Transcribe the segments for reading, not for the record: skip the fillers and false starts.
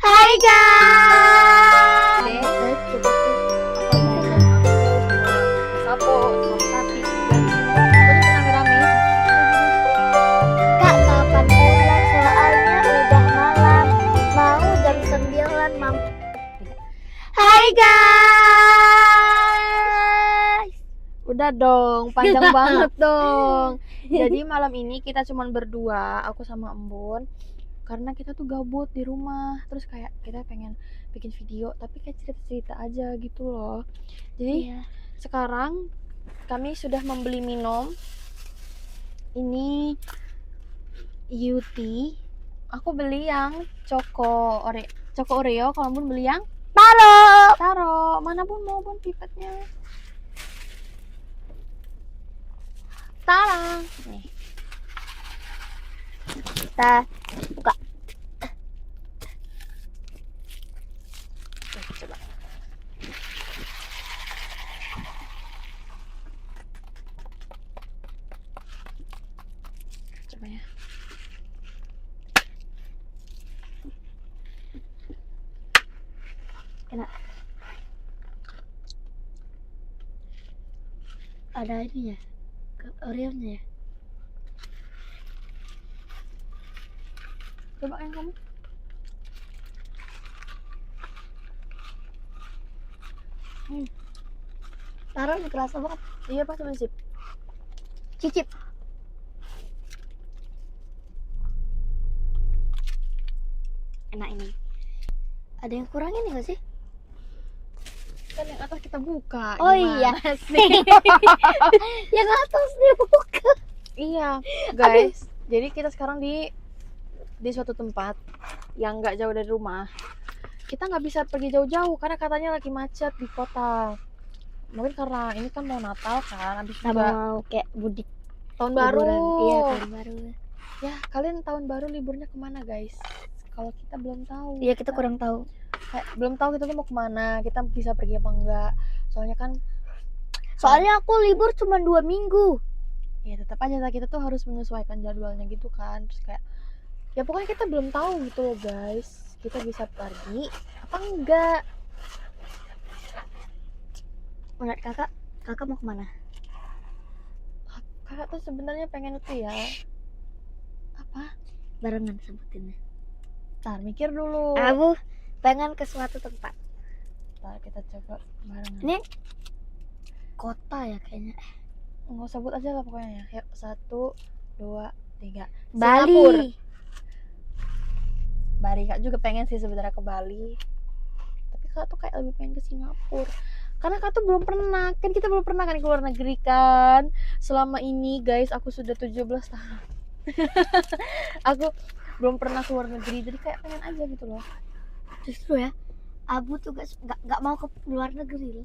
Hai Dek, guys. coba tuh sapo sama sapi pokoknya rame-rame. Kak, kapan pulang? Soalnya udah malam. Mau jam 9 mam. Hai guys. Udah dong, panjang banget dong. Jadi malam ini kita cuman berdua, aku sama Embun, karena kita tuh gabut di rumah. Terus kayak kita pengen bikin video tapi kayak cerita-cerita aja gitu loh. Jadi sekarang kami sudah membeli minum. Ini Yuti. Aku beli yang Choco Oreo, kalau Bun beli yang Taro. Mana Bun mau Bun pipetnya? Tarang. Nih. Kita buka. Coba. Coba ya. Enak. Ada ini ya, Oreo-nya ya. Coba yang kamu. Taruh kerasa banget. Iya pas sip. Cicip. Enak ini. Ada yang kurang ini gak sih? Kan yang atas kita buka. Oh Gimana iya. sih? Yang atas dibuka. Iya, guys. Jadi kita sekarang di suatu tempat yang nggak jauh dari rumah. Kita nggak bisa pergi jauh-jauh karena katanya lagi macet di kota. Mungkin karena ini kan mau Natal kan, habis Kita juga mau kayak mudik tahun baru. Iya, tahun baru. Ya, kalian tahun baru liburnya kemana guys? Kalau kita belum tahu. Iya, kita kurang tahu. Kayak belum tahu kita tuh mau kemana, kita bisa pergi apa enggak. Soalnya aku libur cuma 2 minggu. Ya tetap aja kita tuh harus menyesuaikan jadwalnya gitu kan. Terus kayak ya pokoknya kita belum tahu gitu loh guys, kita bisa pergi apa enggak. Menurut kakak mau kemana? Kakak tuh sebenarnya pengen itu ya apa, Barengan sebutinnya. ntar mikir dulu. Aku pengen ke suatu tempat. Ntar kita coba barengan. Ini kota ya kayaknya. Nggak usah sebut aja lah pokoknya ya. Yuk 1, 2, 3. Bali. Bali Kak juga pengen sih sebenarnya ke Bali, tapi Kak tuh kayak lebih pengen ke Singapura karena Kak tuh belum pernah kan, kita belum pernah kan ke luar negeri kan selama ini guys. Aku sudah 17 tahun aku belum pernah ke luar negeri, jadi kayak pengen aja gitu loh. Justru ya, Abu tuh gak mau ke luar negeri loh.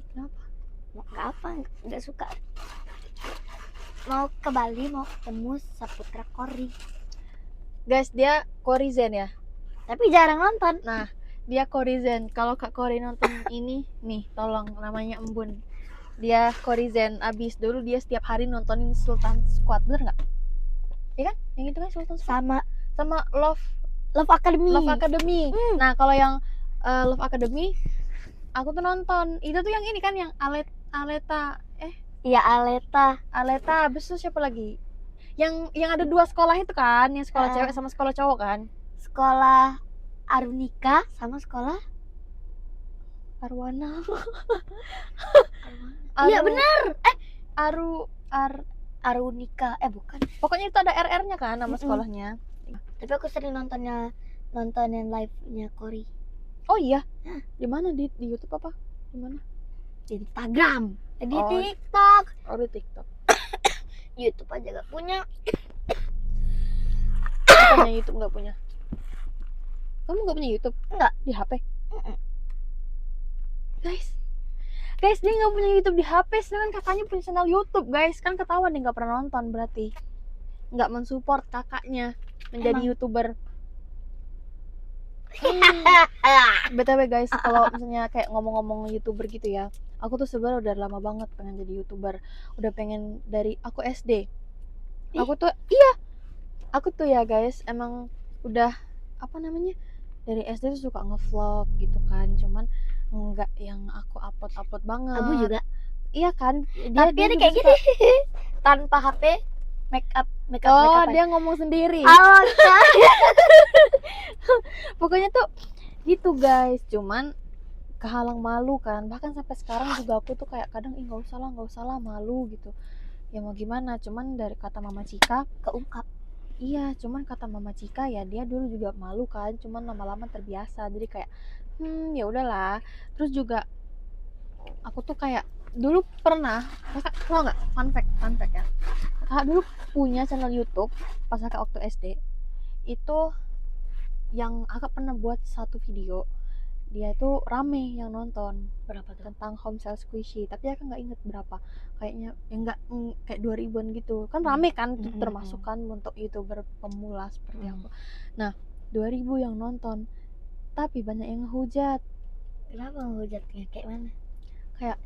Kenapa? Gak suka. Mau ke Bali, mau ketemu Saputra Kori. Guys, dia Korizen ya, Tapi jarang nonton. nah dia Korizen. Kalau Kak Kori nonton ini nih, tolong, namanya Embun, dia Korizen. Abis dulu dia setiap hari nontonin Sultan Squad, bener nggak? Iya kan, yang itu kan Sultan Squad sama Love Academy. Nah kalau yang Love Academy aku tuh nonton itu tuh yang ini kan, yang Aleta Iya, Aleta. Habis itu siapa lagi yang ada 2 sekolah itu kan, yang sekolah cewek sama sekolah cowok kan, Sekolah Arunika sama sekolah Arwana. Iya benar. Arunika. Bukan. Pokoknya itu ada RR-nya kan nama sekolahnya. Tapi aku sering nontonin live-nya Kori. Oh iya. Di mana, di YouTube apa? Di mana? Di Instagram, di Oh. TikTok. Oh, di TikTok. YouTube aja gak punya. Apanya YouTube nggak punya? Kamu nggak punya YouTube? Enggak. Di HP? Guys, dia nggak punya YouTube di HP, sedangkan kakaknya punya channel YouTube guys. Kan ketahuan dia nggak pernah nonton, berarti nggak mensupport kakaknya menjadi YouTuber. BTW guys, kalau misalnya kayak ngomong-ngomong YouTuber gitu ya, aku tuh sebenarnya udah lama banget pengen jadi YouTuber. Udah pengen dari aku SD. Aku tuh ya guys, emang udah apa namanya, dari SD tuh suka ngevlog gitu kan, cuman nggak yang aku upload banget. Abu juga. Iya kan, Tapi dia ada juga kayak suka. gini tanpa HP, make up Oh, dia ngomong sendiri. Alangkah. Pokoknya tuh gitu guys, cuman kehalang malu kan, bahkan sampai sekarang juga aku tuh kayak kadang nggak usah lah malu gitu, ya mau gimana. Cuman dari kata Mama Cika Keungkap. iya, cuman kata Mama Cika ya dia dulu juga malu kan, cuman lama-lama terbiasa, jadi kayak ya udahlah. Terus juga aku tuh kayak dulu pernah, kakak tau nggak, fun fact ya, kakak dulu punya channel YouTube pas kakak waktu SD itu, yang kakak pernah buat satu video, dia itu rame yang nonton Berapa tuh? tentang home cell squishy, tapi aku nggak inget berapa, kayaknya ya nggak kayak 2000-an gitu kan, rame kan itu termasuk kan untuk YouTuber pemula seperti aku. Nah 2000 yang nonton, tapi banyak yang ngehujat. Kenapa ngehujatnya? Kayak mana? Kayak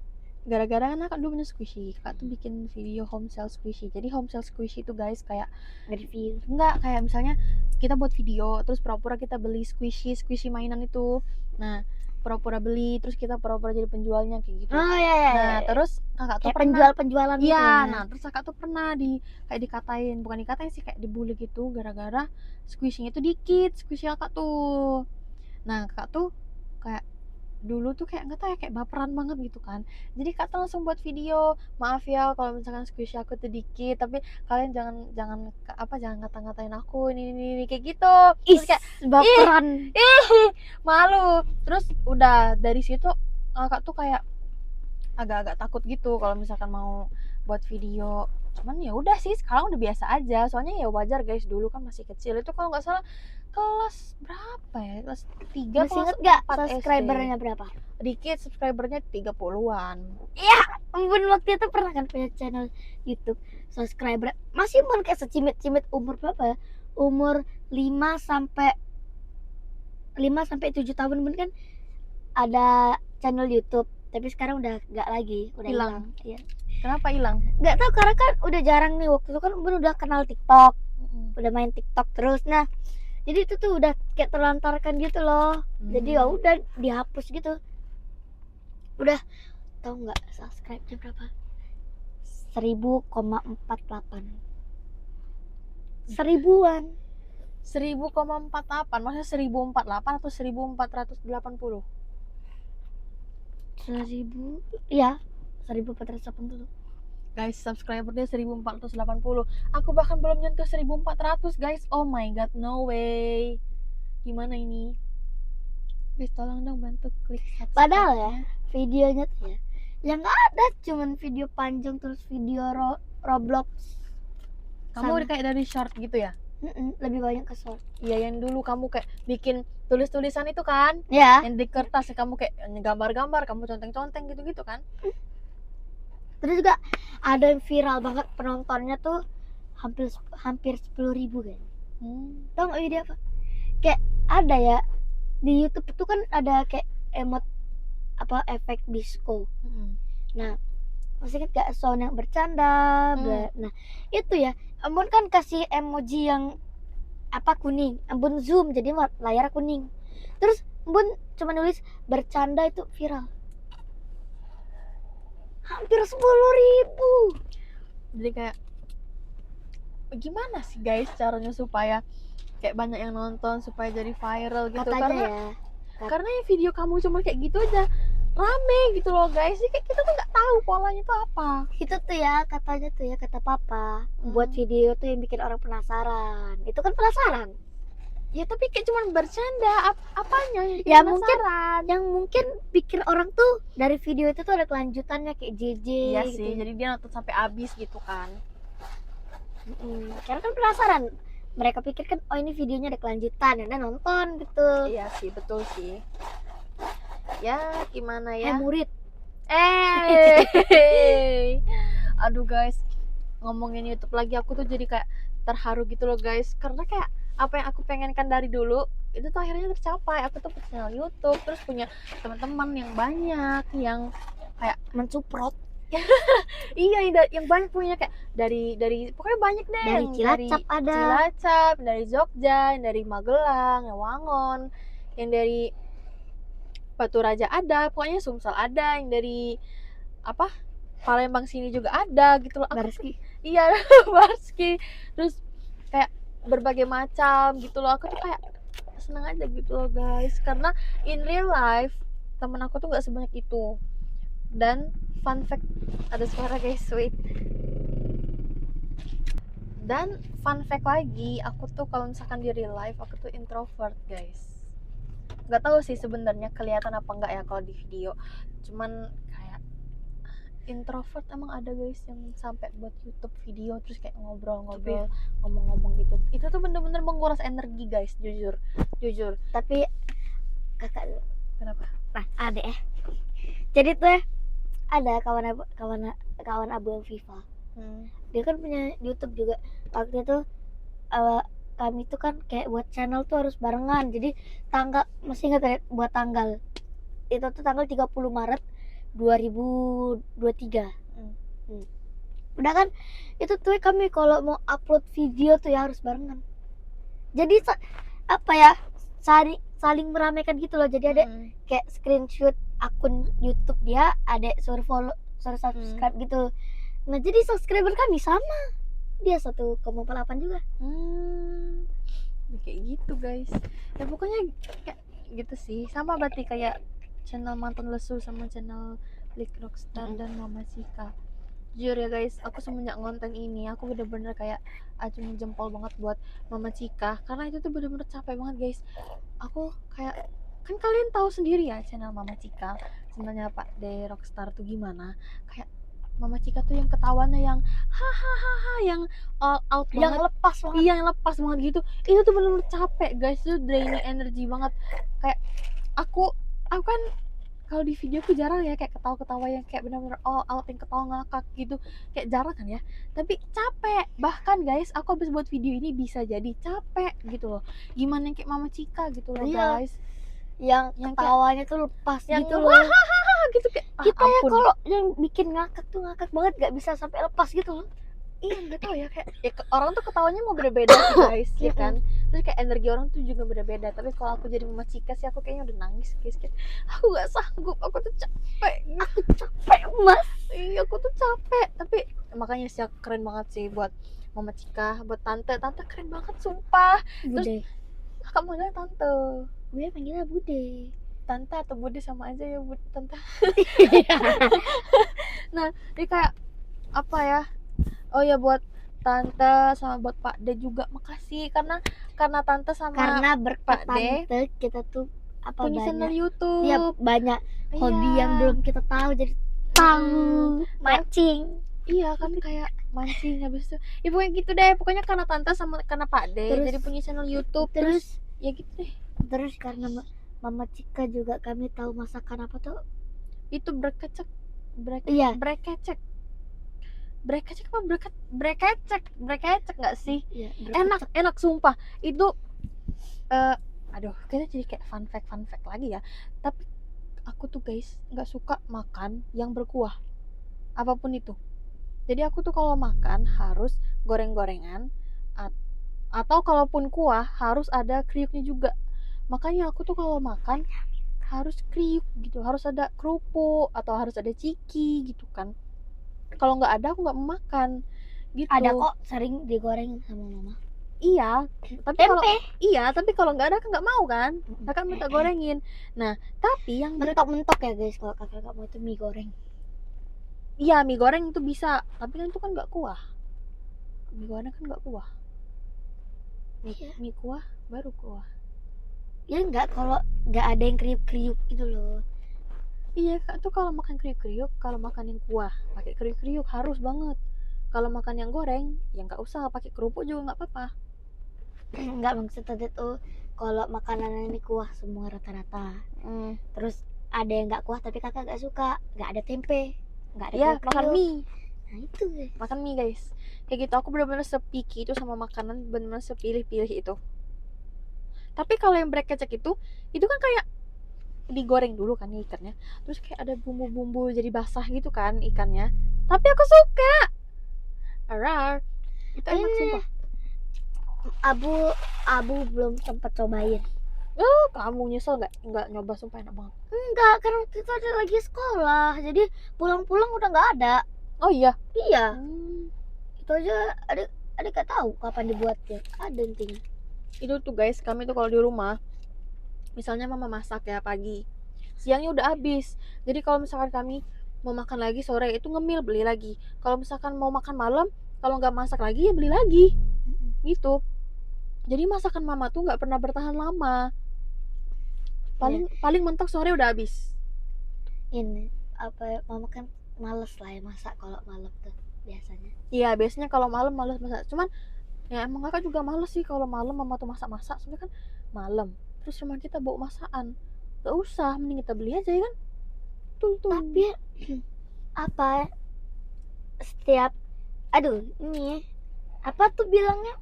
gara-gara kan kakak dulu punya squishy, kakak tuh bikin video home cell squishy. Jadi home cell squishy itu guys kayak Nge-review. enggak, kayak misalnya kita buat video terus pura-pura kita beli squishy mainan itu, nah pura-pura beli terus kita pura-pura jadi penjualnya kayak gitu. Oh ya. Nah terus kakak tuh Kayak pernah penjualan gitu iya, ya. nah terus kakak tuh pernah kayak dikatain, bukan dikatain sih, kayak dibully gitu gara-gara squishy-nya itu dikit, squishy kakak tuh. Nah kakak tuh kayak dulu tuh kayak nggak tahu ya, kayak baperan banget gitu kan, jadi kak tuh langsung buat video, maaf ya kalau misalkan squishy aku tuh dikit, tapi kalian jangan ngata-ngatain aku ini kayak gitu. Terus kayak Baperan. malu. Terus udah dari situ kakak tuh kayak agak-agak takut gitu kalau misalkan mau buat video. Cuman ya udah sih, sekarang udah biasa aja, soalnya ya wajar guys, dulu kan masih kecil itu, kalau nggak salah kelas berapa ya, kelas 3 Masih kelas inget gak 4 subscribernya SD. berapa? Dikit, subscribernya 30-an. Ya ampun, waktu itu pernah kan punya channel YouTube, subscriber masih umur kayak secimit-cimit, umur berapa ya? Umur 5 sampai 7 tahun pun kan ada channel YouTube, tapi sekarang udah nggak lagi, udah hilang. Iya. Kenapa hilang? Nggak tahu, karena kan udah jarang nih. Waktu itu kan Bun udah kenal TikTok, udah main TikTok terus. Nah, jadi itu tuh udah kayak terlantarkan gitu loh. Jadi ya udah dihapus gitu. Udah, tahu nggak subscribe-nya berapa? 1000,48. Seribuan. 1000,48, maksudnya 1048 atau 1480? 1000, iya, 1480. Guys, subscriber dia 1480. Aku bahkan belum nyentuh 1400 guys. Oh my god, no way. Gimana ini? Guys, tolong dong bantu klik subscribe. Padahal ya, videonya tuh ya, yang nggak ada cuman video panjang terus video Roblox. Kamu udah kayak dari short gitu ya? Lebih banyak ke short. Iya, yang dulu kamu kayak bikin tulis-tulisan itu kan? Ya. Yang di kertas, kamu kayak gambar-gambar, kamu conteng-conteng gitu-gitu kan? Terus juga ada yang viral banget, penontonnya tuh hampir 10.000 kan. Tahu nggak video apa? Kayak ada ya di YouTube itu kan ada kayak emot apa efek disco. Nah, masih kan kayak sound yang bercanda. Nah, itu ya, Ambon kan kasih emoji yang apa kuning, Ambon zoom jadi layar kuning. Terus Ambon cuma nulis bercanda, itu viral. Hampir 10.000. Jadi kayak gimana sih guys caranya supaya kayak banyak yang nonton, supaya jadi viral gitu? Karena ya video kamu cuma kayak gitu aja rame gitu loh guys. Jadi kayak kita tuh nggak tahu polanya tuh apa. Itu tuh ya katanya tuh ya, kata papa, buat video tuh yang bikin orang penasaran. Itu kan penasaran. Ya tapi kayak cuma bercanda, apanya yang bikin Ya penasaran? yang mungkin pikir orang tuh dari video itu tuh ada kelanjutannya kayak JJ. Iya gitu. sih, jadi dia nonton sampai habis gitu kan. Karena kan penasaran, mereka pikir kan oh ini videonya ada kelanjutan, dan nonton gitu. Iya sih, betul sih. Ya gimana ya? Murid. Aduh guys, ngomongin YouTube lagi aku tuh jadi kayak terharu gitu loh guys, karena kayak apa yang aku pengenkan dari dulu itu tuh akhirnya tercapai. Aku tuh punya channel YouTube, terus punya teman-teman yang banyak yang kayak mensupport. Iya, yang banyak punya kayak dari pokoknya banyak deh, dari Cilacap, dari Cilacap, dari Jogja, dari Magelang, Wangon, yang dari Batu Raja ada, pokoknya Sumsel ada, yang dari apa Palembang sini juga ada gitu loh. Barski. Iya, Barski. Terus kayak berbagai macam gitu loh. Aku tuh kayak seneng aja gitu loh guys, karena in real life temen aku tuh nggak sebanyak itu. Dan fun fact, ada suara guys, wait. Dan fun fact lagi, aku tuh kalau misalkan di real life aku tuh introvert guys. Nggak tahu sih sebenarnya kelihatan apa enggak ya kalau di video, cuman kayak introvert emang ada guys yang sampai buat YouTube video terus kayak ngobrol-ngobrol, ngomong-ngomong gitu. Itu tuh bener-bener menguras energi guys, jujur. Tapi kakak, Kenapa? nah ada jadi tuh ada kawan abu Viva. Dia kan punya YouTube juga. Waktu itu kami tuh kan kayak buat channel tuh harus barengan. Jadi tanggal, masih ingat ya, buat tanggal itu tuh tanggal 30 Maret 2023. Udah kan itu tuh kami kalau mau upload video tuh ya harus barengan. Jadi apa ya, saling meramaikan gitu loh. Jadi ada kayak screenshot akun YouTube dia, ada suruh follow, suruh subscribe gitu. Nah jadi subscriber kami sama, dia 1,48 juga. Kayak gitu guys. Ya pokoknya kayak gitu sih. Sama berarti kayak channel Mantan Lesu sama channel Blik Rockstar dan Mama Cika. Jujur ya guys, aku semenjak ngonten ini aku bener-bener kayak acung jempol banget buat Mama Cika, karena itu tuh bener-bener capek banget guys. Aku kayak, kan kalian tahu sendiri ya channel Mama Cika sebenarnya Pak De Rockstar tuh gimana. Kayak Mama Cika tuh yang ketawanya yang hahaha, yang all out Yang banget, lepas banget. iya yang lepas banget gitu. Itu tuh bener-bener capek guys, itu draining energi banget. Kayak aku kan kalau di video aku jarang ya kayak ketawa-ketawa yang kayak benar-benar all out, yang ketawa ngakak gitu, kayak jarang kan ya. Tapi capek, bahkan guys aku habis buat video ini bisa jadi capek gitu loh. Gimana yang kayak Mama Cika gitu loh Iya. guys, yang ketawanya tuh lepas yang gitu loh. gitu kayak Kita ya ampun. kalau yang bikin ngakak tuh ngakak banget, gak bisa sampai lepas gitu loh. Iya nggak tahu ya, kayak ya, orang tuh ketawanya mau beda-beda sih guys ya kan. Terus kayak energi orang tuh juga beda-beda. Tapi kalau aku jadi Mama Cika sih aku kayaknya udah nangis guys, kayak aku nggak sanggup, aku tuh capek, Mas. iya aku tuh capek. Tapi makanya sih keren banget sih buat Mama Cika, buat tante keren banget sumpah. Bude. Kakak manggilnya tante, Gue panggilnya Bude. tante atau bude sama aja ya bu, tante. Nah ini kayak apa ya, oh ya buat tante sama buat Pak De juga makasih, karena tante sama Karena berkat Pak De tante kita tuh apa punya channel banyak, YouTube. ya banyak hobi yang belum kita tahu, jadi tahu mancing. Iya kan, kayak mancing habis itu ya pokoknya gitu deh. Pokoknya karena tante sama karena Pak De Terus- jadi punya channel YouTube. terus ya gitu deh. Terus karena Mama Cika juga kami tahu masakan apa tuh, Itu brekecek iya brekecek apa brekecek nggak sih? iya Enak sumpah itu. Aduh kita jadi kayak fun fact lagi ya. Tapi aku tuh guys nggak suka makan yang berkuah apapun itu. Jadi aku tuh kalau makan harus goreng-gorengan, atau kalaupun kuah harus ada kriuknya juga. Makanya aku tuh kalau makan harus kriuk gitu, harus ada kerupuk atau harus ada ciki gitu kan. Kalau nggak ada aku nggak mau makan gitu. ada kok sering digoreng sama mama. Iya, tapi kalau Tempe kalau nggak ada kan nggak mau kan, kakak minta gorengin. Nah tapi yang mentok-mentok ya guys, kalau kakak nggak mau itu mie goreng. iya mie goreng itu bisa, tapi kan itu kan nggak kuah. Mie goreng kan nggak kuah. Mie kuah baru kuah. Ya enggak, kalau nggak ada yang kriuk-kriuk gitu loh. Iya kak tuh kalau makan kriuk-kriuk, kalau makan yang kuah pakai kriuk-kriuk harus banget. Kalau makan yang goreng ya nggak usah pakai kerupuk juga nggak apa-apa. Nggak, maksud tadi tuh kalau makanan ini kuah semua rata-rata. Terus ada yang nggak kuah tapi kakak nggak suka, nggak ada tempe, nggak ada Iya kriuk-kriuk. makan mie. Nah itu guys. Makan mie guys, kayak gitu. Aku benar-benar sepiki itu sama makanan, benar-benar sepilih-pilih itu. Tapi kalau yang brekecek itu kan kayak digoreng dulu kan ikannya, terus kayak ada bumbu-bumbu jadi basah gitu kan ikannya. Tapi aku suka. Arar, itu enak sumpah. Abu belum sempat cobain. Kamu nyesel nggak nyoba, sumpah enak banget. Enggak, karena waktu itu ada lagi sekolah, jadi pulang-pulang udah nggak ada. Oh iya. Iya, itu aja ada nggak tahu kapan dibuatnya. Ada intinya. Itu tuh guys, kami tuh kalau di rumah, misalnya mama masak ya pagi, siangnya udah habis. Jadi kalau misalkan kami mau makan lagi sore itu ngemil beli lagi. Kalau misalkan mau makan malam, kalau nggak masak lagi ya beli lagi gitu. Jadi masakan mama tuh nggak pernah bertahan lama. Paling mentok sore udah habis. Ini apa? Mama kan males lah ya masak kalau malam tuh biasanya. Iya, biasanya kalau malam males masak. Cuman ya emang kakak juga males sih kalau malam mama tuh masak-masak. Soalnya kan malam. Terus rumah kita bawa masakan. Gak usah, mending kita beli aja ya kan. Tuh. Tapi apa? Setiap ini apa tuh bilangnya?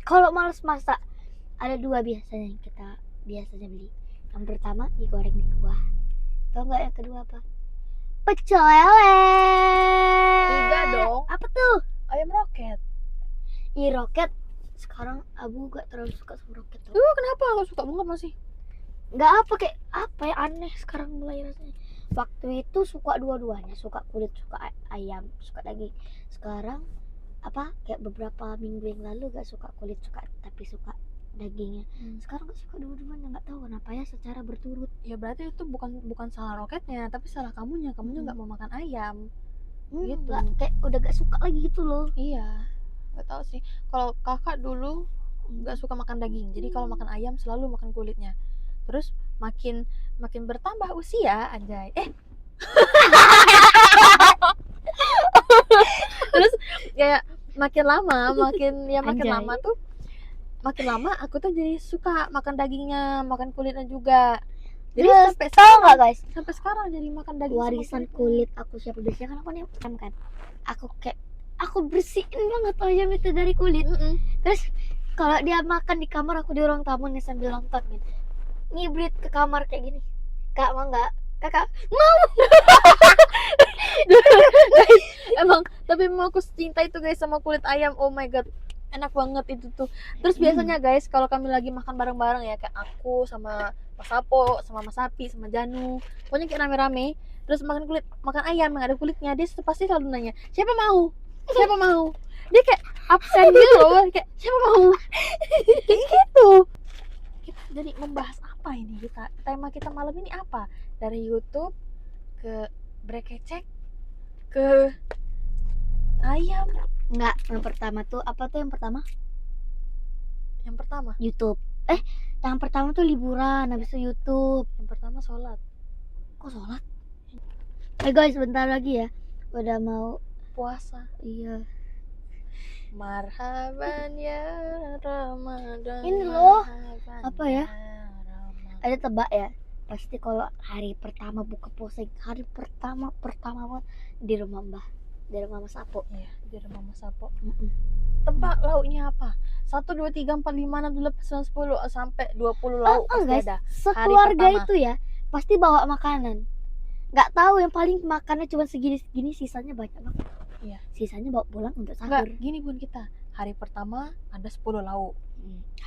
Kalau males masak ada dua biasanya yang kita biasanya beli. Yang pertama digoreng di kuah. Tau nggak yang kedua apa? Pecel lele. Tiga dong. Apa tuh? Ayam roket. Roket. Sekarang Abu gak terlalu suka sama roket. Kenapa? Gak suka banget masih. Nggak apa, kayak apa ya, aneh sekarang mulai rasanya. Waktu itu suka dua-duanya, suka kulit, suka ayam, suka daging. Sekarang apa, kayak beberapa minggu yang lalu gak suka kulit, tapi suka dagingnya. Sekarang gak suka dua-duanya, nggak tahu kenapa ya, secara berturut. Ya berarti itu bukan salah roketnya, tapi salah kamunya nggak mau makan ayam. Gitu. Kayak udah gak suka lagi gitu loh. Iya, nggak tahu sih. Kalau kakak dulu nggak suka makan daging, jadi kalau makan ayam selalu makan kulitnya. Terus makin bertambah usia, anjay. Terus kayak makin lama aku tuh jadi suka makan dagingnya, makan kulitnya juga. Jadi sampai tahu nggak guys, sampai sekarang jadi makan daging. Warisan kulit aku siapa biasanya, kan aku nih kan aku bersihin banget ayam itu dari kulit. Terus kalau dia makan di kamar, aku di ruang tamu nih sambil nonton gitu, ngibrit ke kamar kayak gini, kak mau nggak, kakak mau. Guys, tapi emang aku cinta itu guys sama kulit ayam. Oh my god, enak banget itu tuh. Terus biasanya guys, kalau kami lagi makan bareng-bareng ya, kayak aku sama Mas Sapo, sama Mas Sapi, sama Janu, pokoknya kayak rame-rame, terus makan ayam yang ada kulitnya, dia pasti selalu nanya, siapa mau? Dia kayak absen gitu loh, kayak siapa mau? Kayak gitu. Kita jadi membahas apa ini, tema kita malam ini apa? Dari YouTube ke Brekecek ke ayam. Enggak, yang pertama tuh apa tuh yang pertama? Yang pertama YouTube. Yang pertama tuh liburan, habis itu YouTube. Yang pertama sholat. Kok sholat? Guys, bentar lagi ya, udah mau puasa. Iya. Marhaban ya Ramadan. Ini loh, apa ya? Ada tebak ya. Pasti kalau hari pertama buka puasa, hari pertama banget di rumah Mbah, di rumah Mas Sapo. Iya, di rumah Mas Sapo. Tebak lauknya apa? 1, 2, 3, 4, 5, 6, 7, 8, 9, 10 sampai 20 lauk pasti guys, ada. Sekeluarga itu ya pasti bawa makanan. Nggak tahu, yang paling makannya cuma segini, sisanya banyak banget. Iya. Sisanya bawa pulang untuk sahur. Nggak, gini pun kita. Hari pertama ada 10 lauk.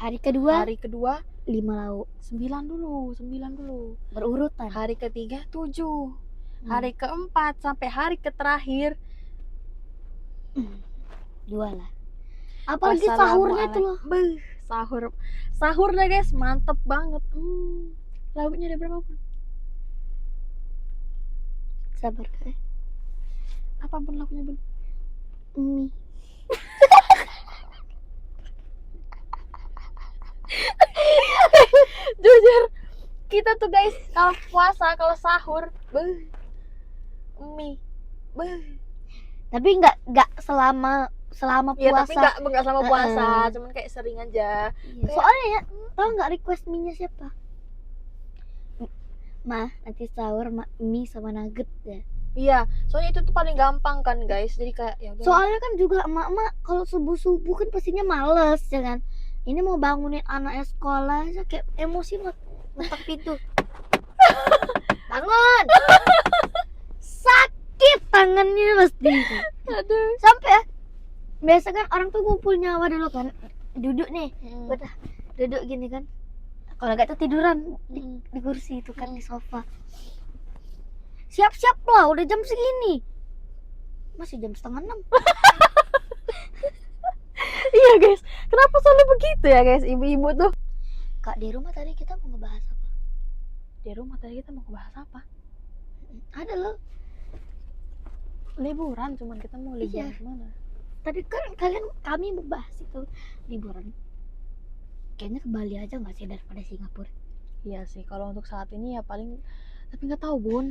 Hari kedua 5 lauk. 9 dulu. Berurutan. Hari ketiga 7. Hari keempat sampai hari terakhir 2 lah. Apalagi sahurnya tuh loh. Sahur deh guys, mantep banget. Lauknya ada berapa pun? Sabar kak. Apapun lauknya bun. Mie. Jujur, kita tuh guys kalau puasa, kalau sahur, mie. Tapi nggak selama puasa. Iya, tapi nggak selama puasa, cuman kayak sering aja. Iya. Soalnya ya, tau nggak request mie-nya siapa? Nanti sahur mie sama nugget ya. Iya, soalnya itu tuh paling gampang kan guys. Jadi kayak ya udah. Soalnya kan juga emak-emak kalau subuh kan pastinya males ya kan. Ini mau bangunin anaknya sekolah aja kayak emosi banget, ngetok pintu. Bangun. Sakit tangannya pasti. Aduh. Sampai ya, biasa kan orang tuh ngumpul nyawa dulu kan, duduk nih, udah duduk gini kan, Kalau nggak tuh tiduran di kursi itu kan, di sofa. Siap-siap lah, udah jam segini. Masih jam 5:30. Iya guys, kenapa selalu begitu ya guys, ibu-ibu tuh. Kak, di rumah tadi kita mau ngebahas apa? Di rumah tadi kita mau bahas apa? Ada loh. Liburan, cuman kita mau liburan Iya. kemana? Tadi kan kami mau bahas itu liburan. Kayaknya ke Bali aja nggak sih daripada Singapura? Iya sih, kalau untuk saat ini ya paling, tapi nggak tahu Bun,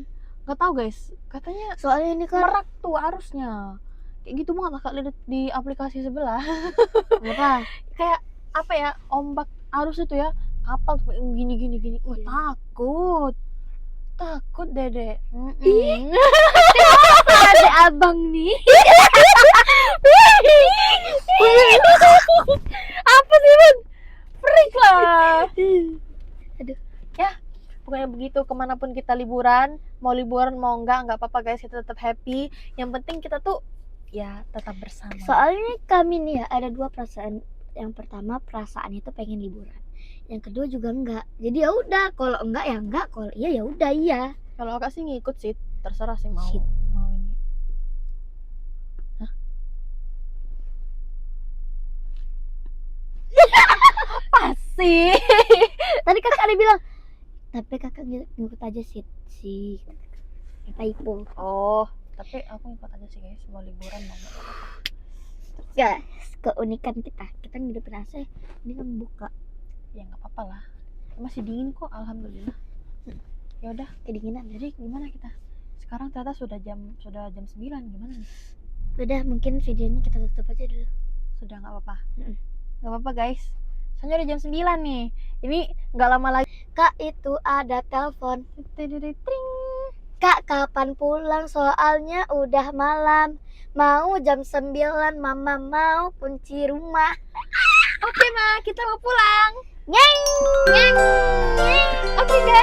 nggak tahu guys, katanya Soalnya ini kan merak tuh arusnya, kayak gitu banget kakak lihat di aplikasi sebelah. apa? Kayak apa ya, ombak arus itu ya, kapal tuh gini. Wah, Iya. takut Dede. Ada abang nih. Apa sih Bun? Freak lah. Aduh. Ya, pokoknya begitu, kemanapun kita liburan mau enggak apa-apa guys, kita tetap happy. Yang penting kita tuh ya tetap bersama. Soalnya kami nih ya ada dua perasaan. Yang pertama perasaan itu pengen liburan. Yang kedua juga enggak. Jadi ya udah, kalau enggak ya enggak, kalau iya ya udah iya. Kalau kakak sih ngikut sih, terserah sih mau Shit. mau ini. Hah? Apa sih? Tadi kakak ada bilang, tapi kakak ngikut aja sih. Typo. Oh, tapi aku ngikut aja sih guys, mau liburan mau enggak apa-apa. Guys, keunikan kita ngidupin AC, ini kan buka. Ya nggak apa-apa lah, masih dingin kok, alhamdulillah. Ya udah, Kedinginan. jadi gimana kita sekarang? Ternyata sudah jam 9, gimana nih? Udah, mungkin videonya kita tutup aja dulu. Sudah, nggak apa-apa. Mm-mm. Nggak apa-apa guys, soalnya udah jam 9 nih, ini nggak lama lagi. Kak, itu ada telepon. Tring. Kak, kapan pulang? Soalnya udah malam. Mau jam 9, mama mau kunci rumah. Oke Ma, kita mau pulang. Nyeng, nyeng, nyeng. Oke guys.